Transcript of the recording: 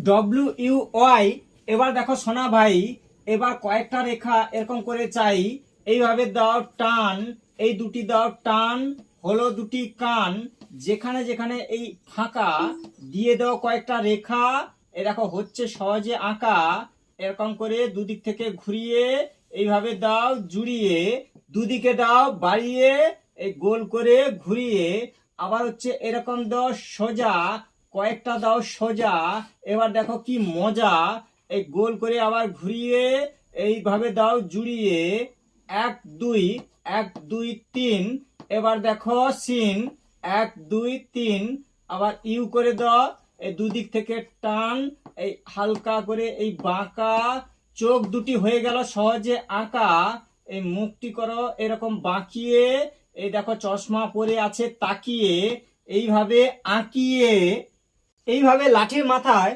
WUY। এবার দেখো সোনা ভাই, এবার কয়েকটা রেখা এরকম করে চাই, এইভাবে দাও টান, এই দুটি দাও টান, হলো দুটি কান, যেখানে যেখানে এই ফাঁকা দিয়ে দাও কয়েকটা রেখা। এ দেখো হচ্ছে সহজে আঁকা। এরকম করে দুদিক থেকে ঘুরিয়ে এইভাবে দাও জুড়িয়ে, দুদিকে দাও বাড়িয়ে, এই গোল করে ঘুরিয়ে, আবার হচ্ছে এরকম দাও সোজা, কয়েকটা দাও সোজা। এবার দেখো কি মজা, এই গোল করে আবার ঘুরিয়ে এইভাবে দাও জুড়িয়ে, এক দুই, এক দুই তিন। এবার দেখো সিন, এক দুই তিন। আবার ইউ করে দাও, এই দুদিক থেকে টান, এই হালকা করে এই বাঁকা, চোখ দুটি হয়ে গেল সহজে আঁকা। এই মুখটি করো এরকম বাঁকিয়ে, এই দেখো চশমা পরে আছে তাকিয়ে, এইভাবে আঁকিয়ে, এইভাবে লাঠির মাথায়